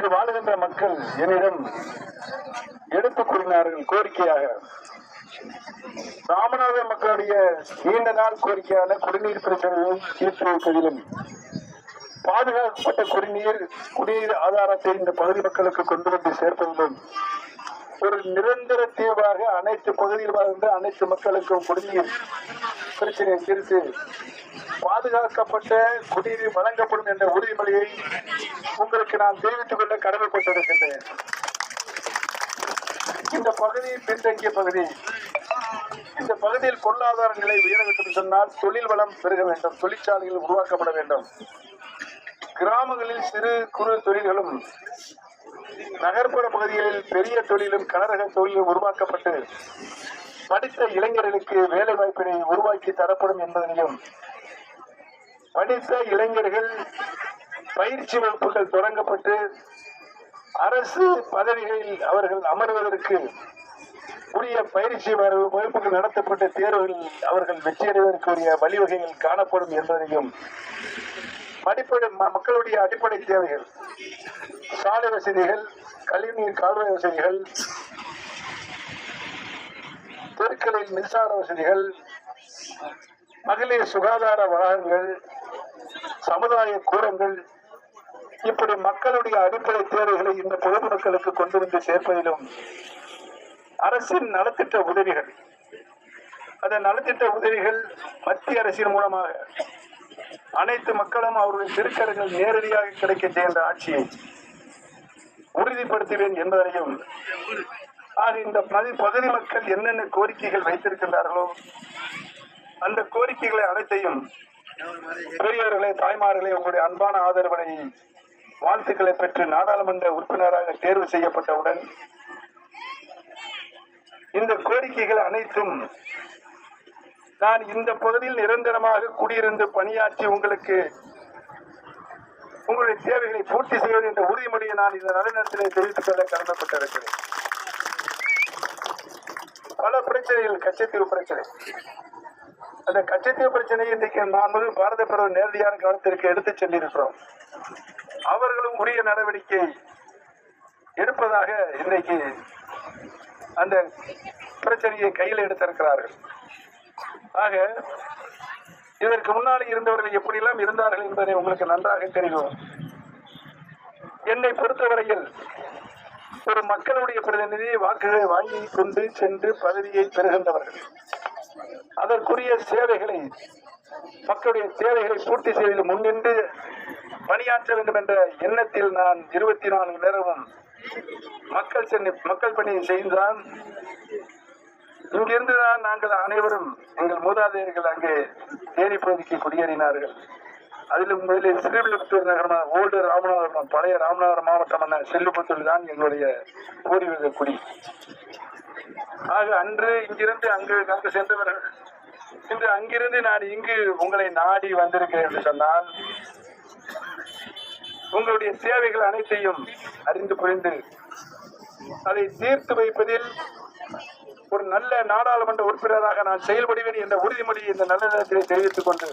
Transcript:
இங்கு வாழுகின்ற மக்கள் என்னிடம் எடுத்துக் கூறினார்கள் கோரிக்கையாக. ராமநாதபுரம் மக்களுடைய நீண்ட நாள் கோரிக்கையான குடிநீர் பிரச்சனையை தீர்த்து வைப்பதிலும் பாதுகாக்கப்பட்ட குடிநீர் ஆதாரத்தை இந்த பகுதி மக்களுக்கு கொண்டு வந்து சேர்ப்பதிலும் ஒரு நிரந்தர தீர்வாக அனைத்து பகுதியில் வாழ்ந்த அனைத்து மக்களுக்கும் குடிநீர் பிரச்சனையை தீர்த்து பாதுகாக்கப்பட்ட குடிநீர் வழங்கப்படும் என்ற உறுதிமொழியை உங்களுக்கு நான் தெரிவித்துக் கொள்ள கடமைப்பட்டிருக்கின்றேன். இந்த பகுதி பின்தங்கிய பகுதி. இந்த பகுதியில் பொருளாதார நிலை உயர வேண்டும் சொன்னால் தொழில் வளம் பெருக வேண்டும், தொழிற்சாலைகள் உருவாக்கப்பட வேண்டும். கிராமங்களில் சிறு குறு தொழில்களும் நகர்ப்புற பகுதிகளில் பெரிய தொழிலும் கனரக தொழிலும் உருவாக்கப்பட்டு படித்த இளைஞர்களுக்கு வேலை வாய்ப்பினை உருவாக்கி தரப்படும் என்பதனையும், படித்த இளைஞர்கள் பயிற்சி வகுப்புகள் தொடங்கப்பட்டு அரசு பதவிகளில் அவர்கள் அமர்வதற்கு உரிய பயிற்சி வகுப்புகள் நடத்தப்பட்ட தேர்வுகளில் அவர்கள் வெற்றியடைவதற்குரிய வழிவகைகள் காணப்படும் என்பதையும், மக்களுடைய அடிப்படை தேவைகள் சாலை வசதிகள், கழிவுநீர் கால்வாய் வசதிகள், தெருக்களில் மின்சார வசதிகள், மகளிர் சுகாதார வளாகங்கள், சமுதாய கூடங்கள், இப்படி மக்களுடைய அடிப்படை தேவைகளை இந்த பொது மக்களுக்கு கொண்டு வந்து சேர்ப்பதிலும் அரசின் நலத்திட்ட உதவிகள், அந்த நலத்திட்ட உதவிகள் மத்திய அரசின் மூலமாக அனைத்து மக்களும் அவருடைய திருக்கரங்கள் நேரடியாக கிடைக்க செய்கின்ற ஆட்சியை உறுதிப்படுத்துவேன் என்பதையும், ஆக இந்த பகுதி மக்கள் என்னென்ன கோரிக்கைகள் வைத்திருக்கின்றார்களோ அந்த கோரிக்கைகளை அனைத்தையும் பெரியவர்களே, தாய்மார்களே, உங்களுடைய அன்பான ஆதரவனை வாழ்த்துக்களை பெற்று நாடாளுமன்ற உறுப்பினராக தேர்வு செய்யப்பட்டவுடன் இந்த கோரிக்கைகள் அனைத்தும் நான் இந்த பகுதியில் நிரந்தரமாக குடியிருந்து பணியாற்றி உங்களுக்கு உங்களுடைய தேவைகளை பூர்த்தி செய்வது என்ற உறுதிமொழியை நான் இந்த நடுநேரத்திலே தெரிவித்துக் கொள்ள கடமைப்பட்டிருக்கிறேன். பல பிரச்சனைகள், கச்சத்தீவு பிரச்சனை, அந்த கச்சத்தீவு பிரச்சனையை இன்றைக்கு நான் பாரத பிரதமர் நேரடியான கவனத்திற்கு எடுத்துச் சென்றிருக்கிறோம். அவர்களும் உரிய நடவடிக்கை எடுப்பதாக இன்றைக்கு அந்த பிரச்சனையை கையில் எடுத்திருக்கிறார்கள். ஆக இதற்கு முன்னால் இருந்தவர்கள் எப்படியெல்லாம் இருந்தார்கள் என்பதை உங்களுக்கு நன்றாக தெரியும். என்னை பொறுத்தவரையில் ஒரு மக்களுடைய பிரதிநிதி வாக்குகளை வாங்கி கொண்டு சென்று பதவியை பெறுகின்றவர்கள் அதற்குரிய சேவைகளை, மக்களுடைய தேவைகளை பூர்த்தி செய்வதில் முன்னின்று பணியாற்ற வேண்டும் என்ற எண்ணத்தில் நான் 24 நேரமும் மக்கள் பணியை செய்தான். இங்கிருந்துதான் நாங்கள் அனைவரும், எங்கள் மூதாதையர்கள் அங்கே தேனி பகுதிக்கு குடியேறினார்கள். அதிலும் முதலில் ஸ்ரீவில்லிபுத்தூர் நகரம், ஓல்டு ராமநாதபுரம், பழைய ராமநாதபுரம் மாவட்டமான செல்லுபுத்தூர் தான் எங்களுடைய பூர்வீக குடி. ஆக அன்று இங்கிருந்து அங்கு சென்றவர்கள் இன்று அங்கிருந்து நான் இங்கு உங்களை நாடி வந்திருக்கிறேன் என்று சொன்னால் உங்களுடைய சேவைகள் அனைத்தையும் அறிந்து புரிந்து அதை தீர்த்து வைப்பதில் ஒரு நல்ல நாடாளுமன்ற உறுப்பினராக நான் செயல்படுவேன் என்ற உறுதிமொழியை இந்த நல்ல நேரத்தில் தெரிவித்துக் கொண்டு